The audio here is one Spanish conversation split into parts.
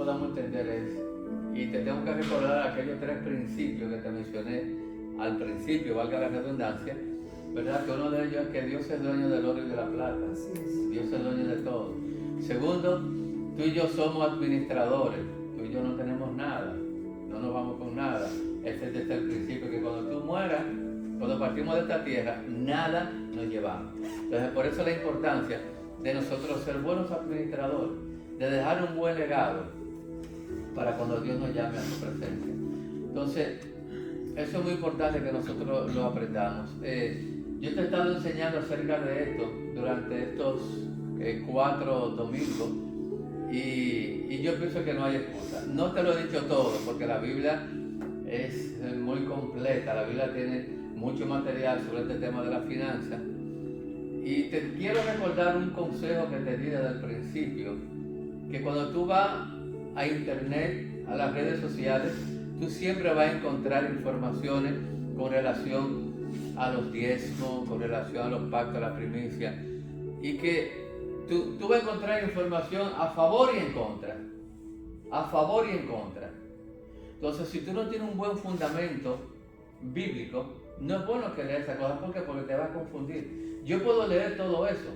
podamos entender es, y te tengo que recordar aquellos 3 principios que te mencioné al principio, valga la redundancia, ¿verdad? Que uno de ellos es que Dios es dueño del oro y de la plata. Así es. Dios es dueño de todo. Segundo, tú y yo somos administradores. Tú y yo no tenemos nada. No nos vamos con nada. Ese es el principio, que cuando tú mueras, cuando partimos de esta tierra, nada nos llevamos. Entonces, por eso la importancia de nosotros ser buenos administradores, de dejar un buen legado para cuando Dios nos llame a su presencia. Entonces, eso es muy importante que nosotros lo aprendamos. Yo te he estado enseñando acerca de esto durante estos 4 domingos y yo pienso que no hay excusa. No te lo he dicho todo porque la Biblia es muy completa. La Biblia tiene mucho material sobre este tema de la finanza. Y te quiero recordar un consejo que te di desde el principio, que cuando tú vas a internet, a las redes sociales, tú siempre vas a encontrar informaciones con relación a los diezmos, con relación a los pactos, a la primicia, y que tú vas a encontrar información a favor y en contra, a favor y en contra. Entonces, si tú no tienes un buen fundamento bíblico, no es bueno que leas esas cosas. ¿Por qué? Porque te vas a confundir. Yo puedo leer todo eso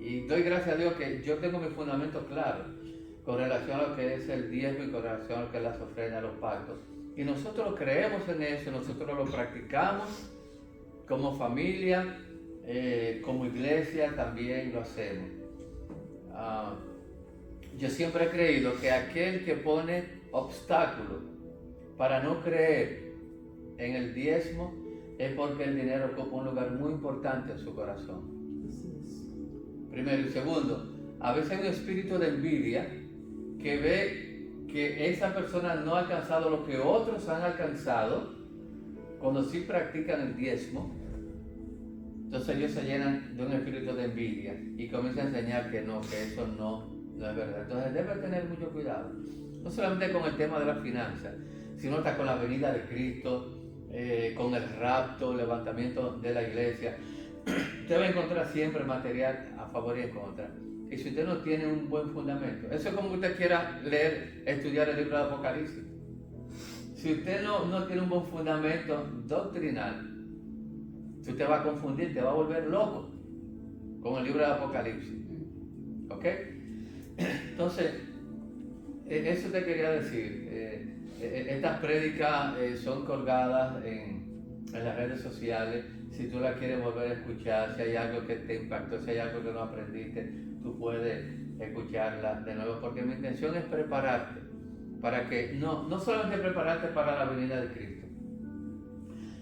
y doy gracias a Dios que yo tengo mi fundamento claro con relación a lo que es el diezmo y con relación a lo que es las ofrendas, los pactos. Y nosotros creemos en eso, nosotros lo practicamos como familia, como iglesia también lo hacemos. Yo siempre he creído que aquel que pone obstáculos para no creer en el diezmo es porque el dinero ocupa un lugar muy importante en su corazón. Así es. Primero. Y segundo, a veces hay un espíritu de envidia que ve que esa persona no ha alcanzado lo que otros han alcanzado cuando sí practican el diezmo. Entonces ellos se llenan de un espíritu de envidia y comienzan a enseñar que no, que eso no es verdad. Entonces debe tener mucho cuidado, no solamente con el tema de la finanza, sino hasta con la venida de Cristo, con el rapto, el levantamiento de la iglesia. Usted va a encontrar siempre material a favor y en contra. Y si usted no tiene un buen fundamento, eso es como que usted quiera leer, estudiar el libro de Apocalipsis. Si usted no tiene un buen fundamento doctrinal, usted va a confundir, te va a volver loco con el libro de Apocalipsis. ¿Ok? Entonces, eso te quería decir. Estas prédicas son colgadas en las redes sociales. Si tú la quieres volver a escuchar, si hay algo que te impactó, si hay algo que no aprendiste, tú puedes escucharla de nuevo, porque mi intención es prepararte para que, no solamente prepararte para la venida de Cristo,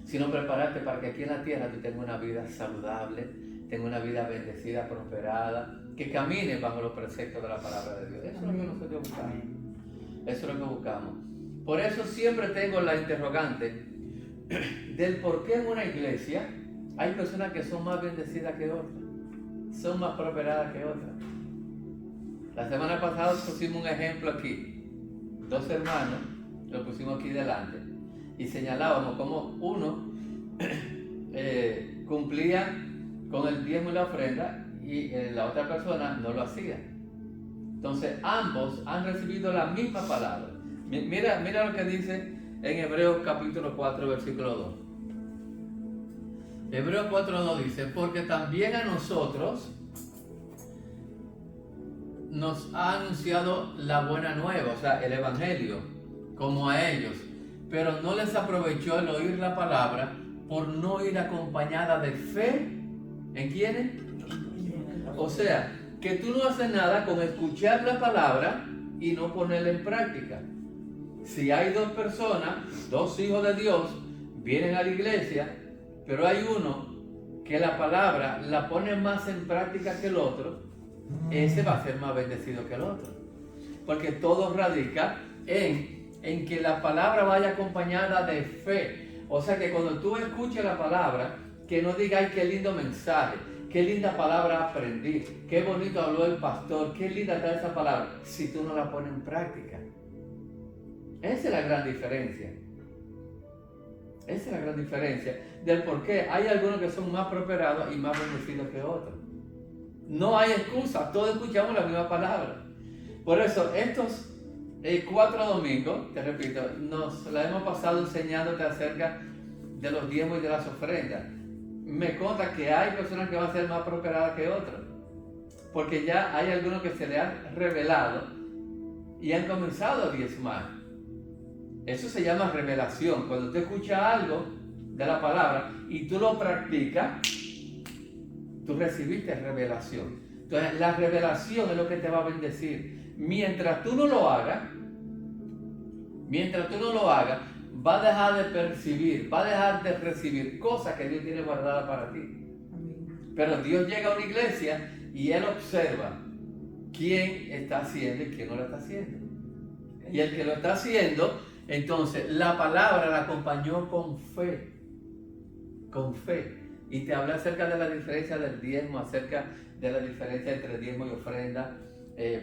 sino prepararte para que aquí en la tierra tú tengas una vida saludable, tengas una vida bendecida, prosperada, que camines bajo los preceptos de la palabra de Dios. Eso es lo que nosotros buscamos. Eso es lo que buscamos. Por eso siempre tengo la interrogante del por qué en una iglesia hay personas que son más bendecidas que otras, son más prosperadas que otras. La semana pasada pusimos un ejemplo aquí, 2 hermanos, lo pusimos aquí delante, y señalábamos cómo uno cumplía con el diezmo y la ofrenda y la otra persona no lo hacía. Entonces ambos han recibido la misma palabra. Mira lo que dice en Hebreos capítulo 4, versículo 2. Hebreos 4:2 dice: porque también a nosotros nos ha anunciado la buena nueva, o sea, el evangelio, como a ellos, pero no les aprovechó el oír la palabra por no ir acompañada de fe. ¿En quiénes? O sea, que tú no haces nada con escuchar la palabra y no ponerla en práctica. Si hay 2 personas, 2 hijos de Dios, vienen a la iglesia, pero hay uno que la palabra la pone más en práctica que el otro, ese va a ser más bendecido que el otro. Porque todo radica en que la palabra vaya acompañada de fe. O sea que cuando tú escuches la palabra, que no digas: ay, qué lindo mensaje, qué linda palabra aprendí, qué bonito habló el pastor, qué linda está esa palabra, si tú no la pones en práctica. Esa es la gran diferencia. Esa es la gran diferencia del por qué hay algunos que son más prosperados y más bendecidos que otros. No hay excusa, todos escuchamos la misma palabra. Por eso, estos 4 domingos, te repito, nos la hemos pasado enseñándote acerca de los diezmos y de las ofrendas. Me consta que hay personas que van a ser más prosperadas que otras, porque ya hay algunos que se les ha revelado y han comenzado a diezmar. Eso se llama revelación. Cuando tú escuchas algo de la palabra y tú lo practicas, tú recibiste revelación. Entonces la revelación es lo que te va a bendecir. Mientras tú no lo hagas, va a dejar de percibir, va a dejar de recibir cosas que Dios tiene guardadas para ti. Pero Dios llega a una iglesia y Él observa quién está haciendo y quién no lo está haciendo. Y el que lo está haciendo, entonces la palabra la acompañó con fe. Con fe. Y te habla acerca de la diferencia del diezmo, acerca de la diferencia entre diezmo y ofrenda,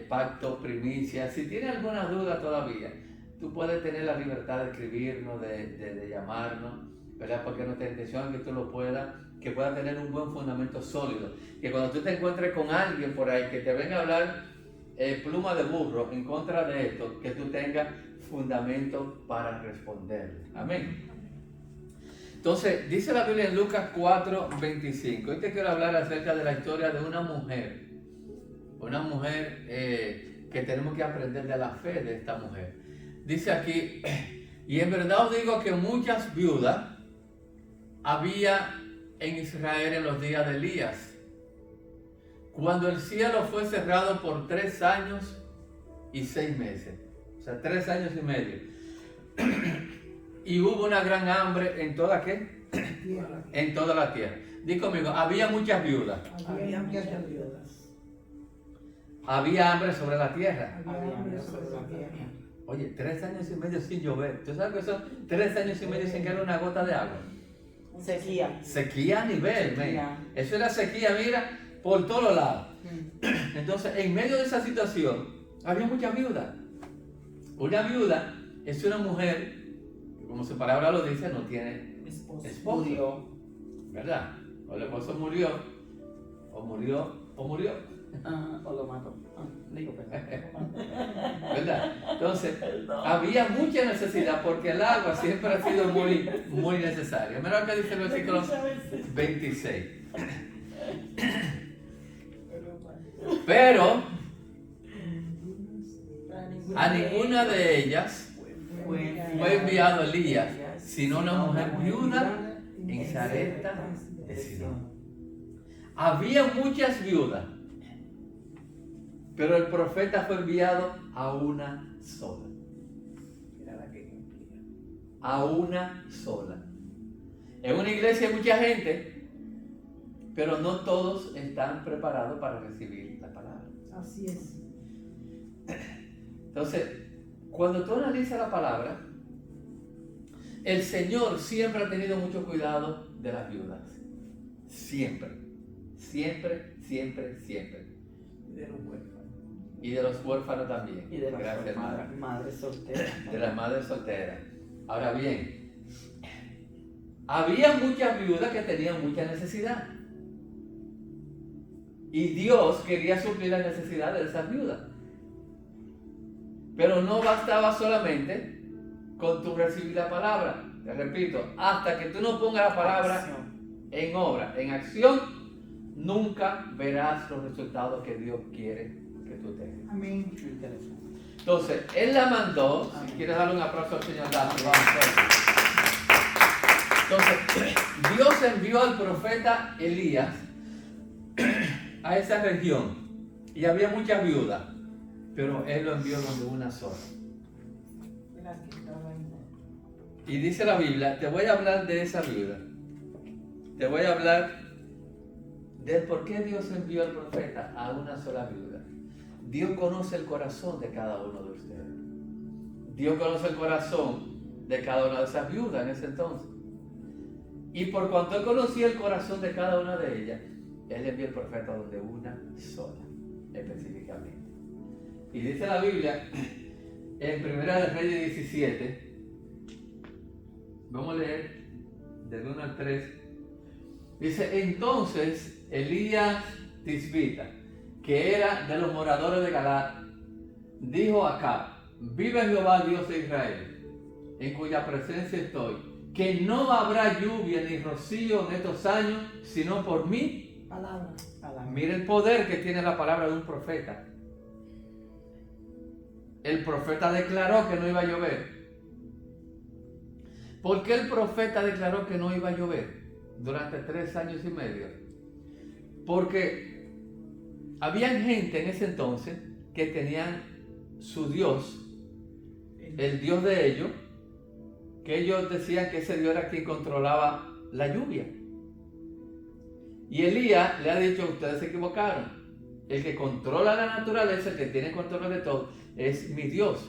pacto, primicia. Si tienes alguna duda todavía, tú puedes tener la libertad de escribirnos, de llamarnos, ¿verdad? Porque nuestra intención es que tú lo puedas, que puedas tener un buen fundamento sólido. Que cuando tú te encuentres con alguien por ahí que te venga a hablar pluma de burro en contra de esto, que tú tengas fundamento para responder. Amén. Entonces, dice la Biblia en Lucas 4:25. Hoy te quiero hablar acerca de la historia de una mujer que tenemos que aprender de la fe de esta mujer. Dice aquí, y en verdad os digo que muchas viudas había en Israel en los días de Elías, cuando el cielo fue cerrado por 3 años y 6 meses, o sea, 3 años y medio. Y hubo una gran hambre en toda ¿qué? Tierra. En toda la tierra. Di conmigo, había muchas viudas. Había muchas viudas. Había hambre sobre la tierra. Había hambre sobre la tierra. Oye, 3 años y medio sin llover. ¿Tú sabes que son 3 años y medio sin caer una gota de agua? Sequía. Sequía a nivel, Sequía. man. Eso era sequía, mira, por todos lados. Entonces, en medio de esa situación, había muchas viudas. Una viuda es una mujer que, como su palabra lo dice, no tiene Esposo. esposo. ¿Verdad? O el esposo murió, o murió. O lo mató. Digo, perdón. ¿Verdad? Entonces, había mucha necesidad porque el agua siempre ha sido muy, muy necesaria. Mira lo que dice el versículo 26. Pero a ninguna de ellas fue enviado Elías, sino una mujer viuda en Sarepta de Sidón. Había muchas viudas, pero el profeta fue enviado a una sola. A una sola. En una iglesia hay mucha gente, pero no todos están preparados para recibir la palabra. Así es. Entonces, cuando tú analizas la palabra, el Señor siempre ha tenido mucho cuidado de las viudas. Siempre. Siempre, siempre, siempre. De los huérfanos. Y de los huérfanos también. Y de las Gracias, hermano. madres solteras. De las madres solteras. Ahora bien, había muchas viudas que tenían mucha necesidad. Y Dios quería suplir las necesidades de esas viudas. Pero no bastaba solamente con tu recibir la palabra. Te repito, hasta que tú no pongas la palabra en obra, en acción, nunca verás los resultados que Dios quiere que tú tengas. Amén. Interesante. Entonces, Él la mandó. Si quieres darle un aplauso al Señor, dale. Entonces, Dios envió al profeta Elías a esa región. Y había muchas viudas, pero Él lo envió donde una sola. Y dice la Biblia, te voy a hablar de esa viuda. Te voy a hablar del por qué Dios envió al profeta a una sola viuda. Dios conoce el corazón de cada uno de ustedes. Dios conoce el corazón de cada una de esas viudas en ese entonces. Y por cuanto Él conocía el corazón de cada una de ellas, Él envió al profeta donde una sola, específicamente. Y dice la Biblia, en Primera de Reyes 17, vamos a leer del 1 al 3. Dice, entonces Elías Tisbita, que era de los moradores de Galaad, dijo a Acab, vive Jehová Dios de Israel, en cuya presencia estoy, que no habrá lluvia ni rocío en estos años, sino por mi Palabra. Mira el poder que tiene la palabra de un profeta. El profeta declaró que no iba a llover. ¿Por qué el profeta declaró que no iba a llover durante 3 años y medio? Porque había gente en ese entonces que tenían su Dios, el Dios de ellos, que ellos decían que ese Dios era quien controlaba la lluvia. Y Elías le ha dicho, ustedes se equivocaron. El que controla la naturaleza, el que tiene control de todo, es mi Dios,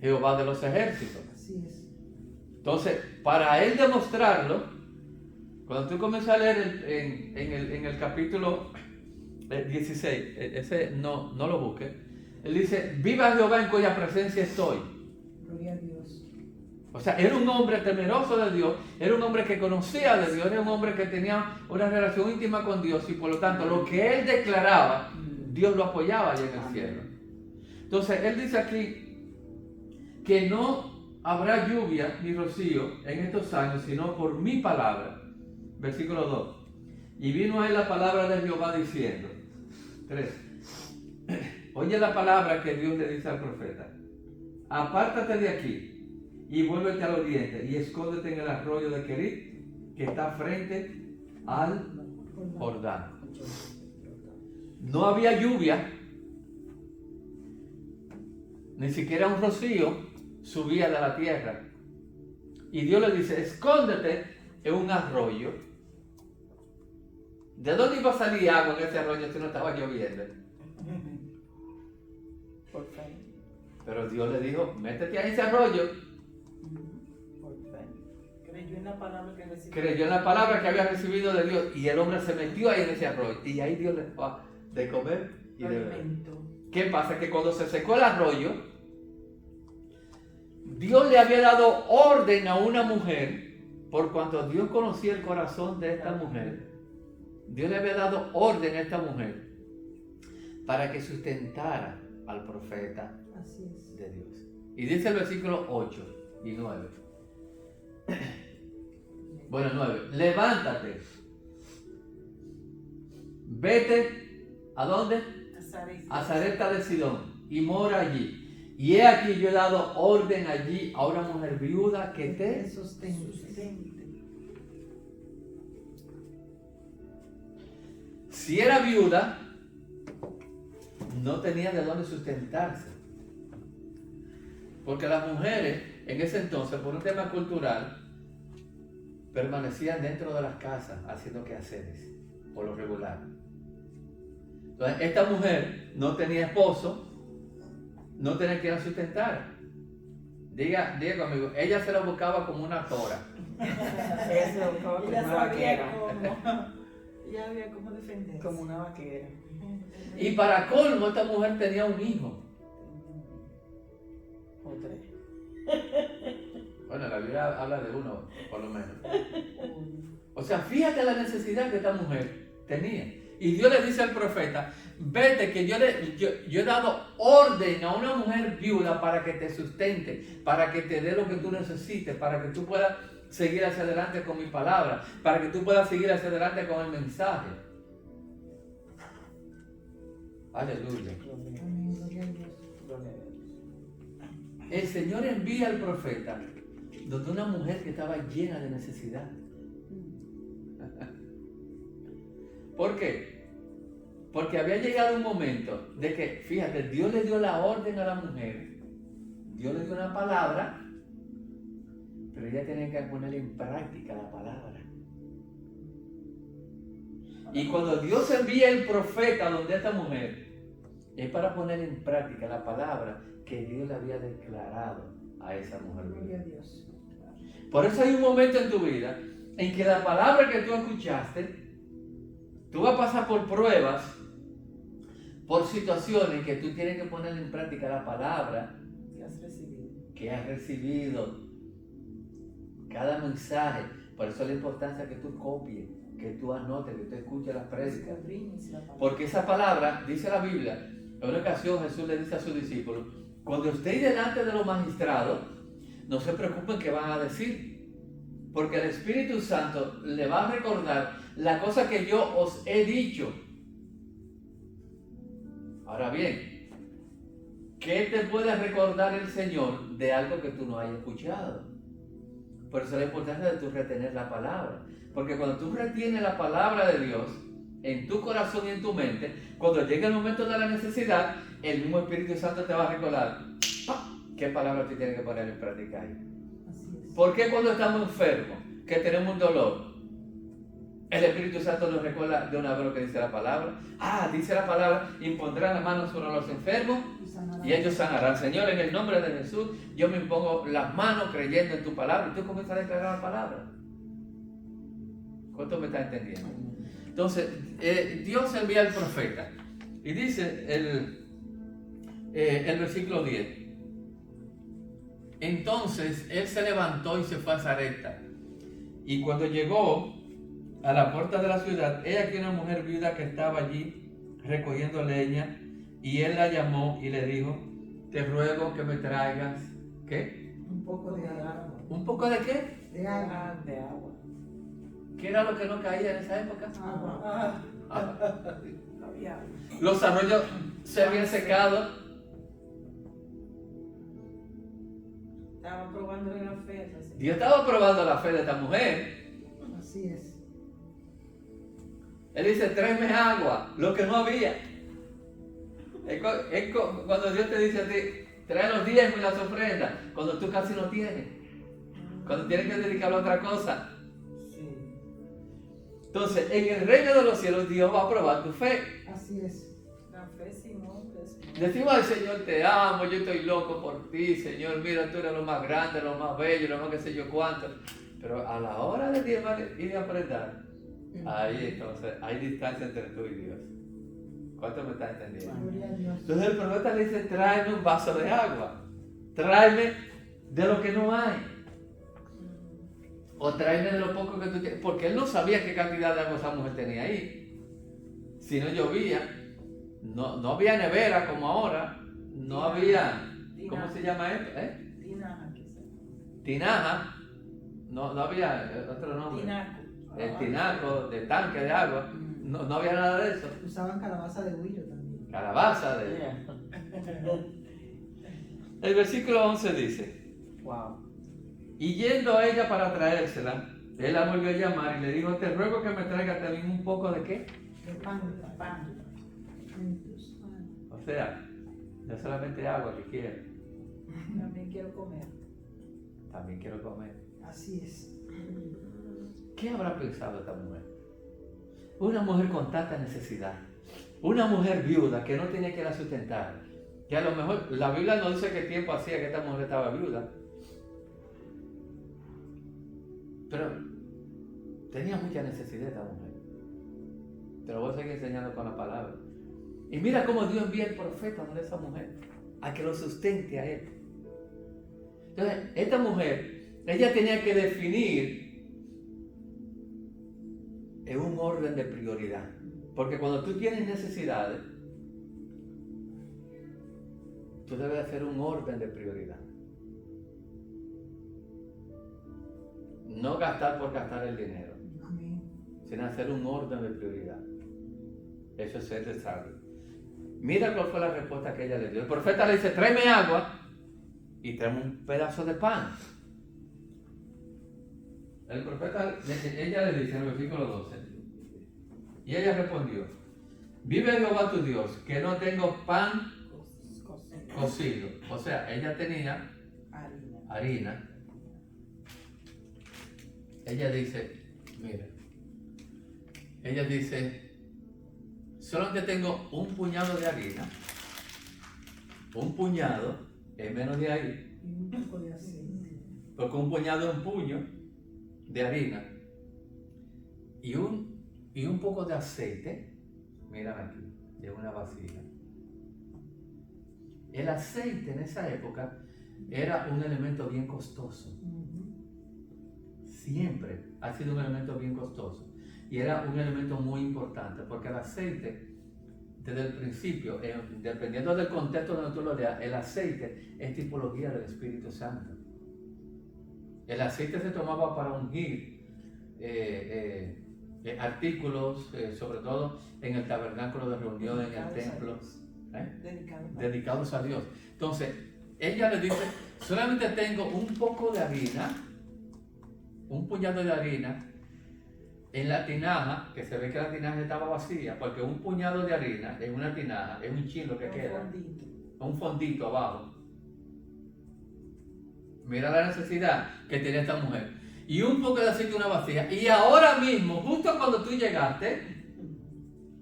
Jehová de los ejércitos. Así es. Entonces, para él demostrarlo, cuando tú comienzas a leer en el capítulo 16, ese no lo busques, él dice, viva Jehová en cuya presencia estoy. Gloria a Dios. O sea, era un hombre temeroso de Dios, era un hombre que conocía de Dios, era un hombre que tenía una relación íntima con Dios y por lo tanto lo que él declaraba, Dios lo apoyaba allá en el cielo. Entonces, él dice aquí que no habrá lluvia ni rocío en estos años, sino por mi palabra. Versículo 2. Y vino a él la palabra de Jehová diciendo, 3. Oye la palabra que Dios le dice al profeta. Apártate de aquí y vuélvete al oriente y escóndete en el arroyo de Querit, que está frente al Jordán. No había lluvia, ni siquiera un rocío subía de la tierra. Y Dios le dice, escóndete en un arroyo. ¿De dónde iba a salir agua en ese arroyo si no estaba lloviendo? Por fe. Pero Dios le dijo, métete a ese arroyo. Por fe. Creyó en la palabra que recibió. Creyó en la palabra que había recibido de Dios y el hombre se metió ahí en ese arroyo. Y ahí Dios le daba de comer y de beber. Alimento. ¿Qué pasa? Que cuando se secó el arroyo, Dios le había dado orden a una mujer, por cuanto Dios conocía el corazón de esta mujer. Dios le había dado orden a esta mujer para que sustentara al profeta Así es. de Dios. Y dice el versículo 8 y 9. Bueno, 9. Levántate. Vete, ¿a dónde? A Sarepta de Sidón y mora allí. Y he aquí yo he dado orden allí a una mujer viuda que te sustente. Si era viuda, no tenía de dónde sustentarse. Porque las mujeres en ese entonces, por un tema cultural, permanecían dentro de las casas haciendo quehaceres, por lo regular. Entonces, esta mujer no tenía esposo, no tenía quien la sustentara. Diga conmigo, ella se la buscaba como una tora. Ella se buscaba como Ella una sabía vaquera. cómo. Ella sabía cómo defenderse. Como una vaquera. Y para colmo, esta mujer tenía un hijo. O 3. Bueno, la Biblia habla de uno, por lo menos. O sea, fíjate la necesidad que esta mujer tenía. Y Dios le dice al profeta, vete que yo he dado orden a una mujer viuda para que te sustente, para que te dé lo que tú necesites, para que tú puedas seguir hacia adelante con mi palabra, para que tú puedas seguir hacia adelante con el mensaje. Aleluya. Amén, gloria a Dios. El Señor envía al profeta donde una mujer que estaba llena de necesidad. ¿Por qué? Porque había llegado un momento de que, fíjate, Dios le dio la orden a la mujer, Dios le dio una palabra, pero ella tenía que poner en práctica la palabra. Y cuando Dios envía el profeta donde esta mujer, es para poner en práctica la palabra que Dios le había declarado a esa mujer. Gloria a Dios. Por eso hay un momento en tu vida en que la palabra que tú escuchaste, tú vas a pasar por pruebas, por situaciones que tú tienes que poner en práctica la palabra Que has recibido. que has recibido. Cada mensaje. Por eso la importancia que tú copies, que tú anotes, que tú escuches las prédicas. Escudriñes la palabra. Porque esa palabra, dice la Biblia, en una ocasión Jesús le dice a sus discípulos cuando estéis delante de los magistrados, no se preocupen qué van a decir, porque el Espíritu Santo le va a recordar la cosa que yo os he dicho. Ahora bien, ¿qué te puede recordar el Señor de algo que tú no hayas escuchado? Por eso la importancia de tú retener la palabra. Porque cuando tú retienes la palabra de Dios en tu corazón y en tu mente, cuando llegue el momento de la necesidad, el mismo Espíritu Santo te va a recordar qué palabra tú tienes que poner en práctica ahí. Así es. ¿Por qué cuando estamos enfermos, que tenemos un dolor, el Espíritu Santo nos recuerda de una vez lo que dice la palabra? Dice la palabra, impondrán las manos sobre los enfermos y ellos sanarán. Señor, en el nombre de Jesús, yo me impongo las manos creyendo en tu palabra, y tú comienzas a declarar la palabra. ¿Cuánto me está entendiendo? Entonces, Dios envía al profeta y dice el versículo 10. Entonces él se levantó y se fue a Sarepta, y cuando llegó a la puerta de la ciudad, he aquí una mujer viuda que estaba allí recogiendo leña, y él la llamó y le dijo: te ruego que me traigas, ¿qué? Un poco de agua. ¿Un poco de qué? De agua. De agua. ¿Qué era lo que no caía en esa época? Agua. No había agua. Los arroyos se habían secado. Estaba probando la fe. Así. Dios estaba probando la fe de esta mujer. Así es. Él dice: tráeme agua, lo que no había. Cuando Dios te dice a ti: trae los diezmos y las ofrendas, cuando tú casi no tienes, cuando tienes que dedicarlo a otra cosa. Sí. Entonces, en el reino de los cielos, Dios va a probar tu fe. Así es. La fe sin obras. Decimos al Señor: te amo, yo estoy loco por ti, Señor, mira, tú eres lo más grande, lo más bello, lo más que sé yo cuánto. Pero a la hora de diezmar y de apretar, ahí entonces hay distancia entre tú y Dios. ¿Cuánto me estás entendiendo? Gloria a Dios. Entonces el profeta le dice: tráeme un vaso de agua, tráeme de lo que no hay, o tráeme de lo poco que tú tienes, porque él no sabía qué cantidad de agua esa mujer tenía ahí. Si no llovía, no había nevera como ahora, no había, ¿cómo se llama esto? Tinaja, quizás. Tinaja, no había otro nombre. Tinaco. El tinaco, de tanque de agua, no había nada de eso. Usaban calabaza de huillo también. Calabaza de... El versículo 11 dice: Wow. y yendo a ella para traérsela, él la volvió a llamar y le dijo: te ruego que me traiga también un poco de qué. De pan. En tus manos. O sea, no solamente agua que quiero, También quiero comer. también quiero comer. Así es. ¿Qué habrá pensado esta mujer? Una mujer con tanta necesidad, una mujer viuda que no tenía que la sustentar, que a lo mejor la Biblia no dice qué tiempo hacía que esta mujer estaba viuda, pero tenía mucha necesidad esta mujer. Te lo voy a seguir enseñando con la palabra. Y mira cómo Dios envía el profeta donde esa mujer, a que lo sustente a él. Entonces, esta mujer, ella tenía que definir en un orden de prioridad. Porque cuando tú tienes necesidades, tú debes hacer un orden de prioridad. No gastar por gastar el dinero, Amén. sino hacer un orden de prioridad. Eso es ser de sabio. Mira cuál fue la respuesta que ella le dio. El profeta le dice: tráeme agua y tráeme un pedazo de pan. El profeta, ella le dice en el versículo 12, y ella respondió: vive Jehová tu Dios, que no tengo pan cocido. O sea, ella tenía harina. Ella dice: mira, ella dice: solamente tengo un puñado de harina, un puñado, es menos de ahí, Y un poco de aceite. porque un puñado es un puño de harina, y un poco de aceite, mírame aquí, de una vasija. El aceite en esa época era un elemento bien costoso. Siempre ha sido un elemento bien costoso. Y era un elemento muy importante, porque el aceite desde el principio, dependiendo del contexto donde tú lo leas, el aceite es tipología del Espíritu Santo. El aceite se tomaba para ungir artículos, sobre todo en el tabernáculo de reunión, en el templo, dedicados a Dios. Entonces, ella le dice, solamente tengo un poco de harina, un puñado de harina, en la tinaja, que se ve que la tinaja estaba vacía, porque un puñado de harina en una tinaja es un chin lo que queda, un fondito abajo. Mira la necesidad que tiene esta mujer. Y un poco de aceite en una vacía. Y ahora mismo, justo cuando tú llegaste,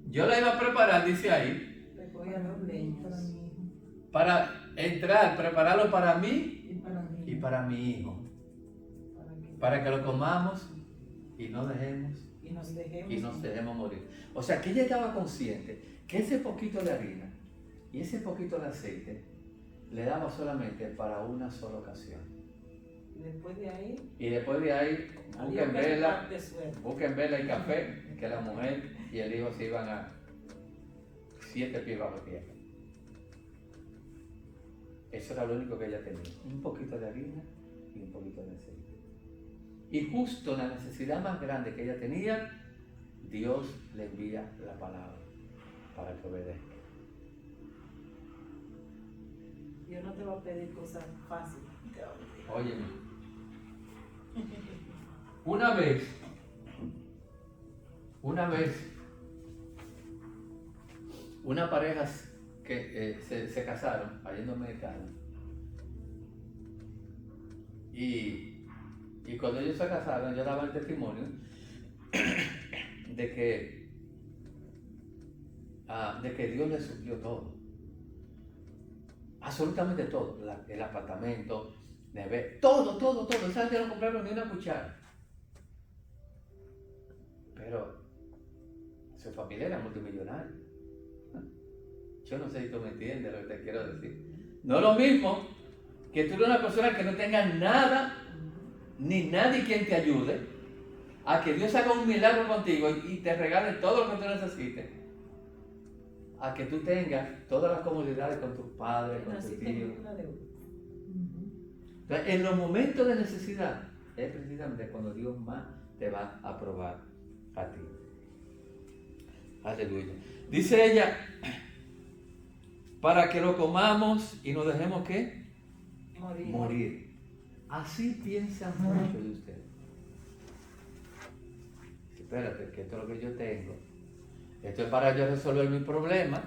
yo la iba a preparar, dice ahí, para entrar, prepararlo para mí y para mi hijo. Para que lo comamos y no dejemos y nos dejemos morir. O sea, que ella estaba consciente que ese poquito de harina y ese poquito de aceite le daba solamente para una sola ocasión. Y después de ahí, busquen vela y café, que la mujer y el hijo se iban a 7 pies bajo tierra. Eso era lo único que ella tenía, un poquito de harina y un poquito de aceite. Y justo la necesidad más grande que ella tenía, Dios le envía la palabra para que obedezca. Dios no te va a pedir cosas fáciles. Óyeme, una vez, una pareja que se casaron allá en Dominicana, y cuando ellos se casaron, yo daba el testimonio de que Dios les suplió todo, absolutamente todo, el apartamento, todo. Esa gente no compraron ni una cuchara. Pero su familia era multimillonaria. Yo no sé si tú me entiendes lo que te quiero decir. No es lo mismo que tú eres una persona que no tenga nada, ni nadie quien te ayude, a que Dios haga un milagro contigo y te regale todo lo que tú necesites, a que tú tengas todas las comodidades con tus padres, con tus tíos. Entonces, en los momentos de necesidad es precisamente cuando Dios más te va a probar a ti. Aleluya. Dice ella, para que lo comamos y nos dejemos ¿qué? Morir. Así piensan muchos de ustedes. Espérate, que esto es lo que yo tengo. Esto es para yo resolver mis problemas.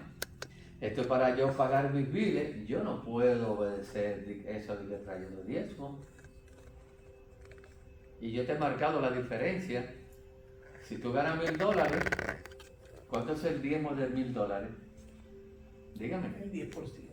Esto es para yo pagar mis biles. Yo no puedo obedecer eso de que trayendo diezmo. Y yo te he marcado la diferencia. Si tú ganas $1,000, ¿cuánto es el diezmo de $1,000? Dígame. El 10%.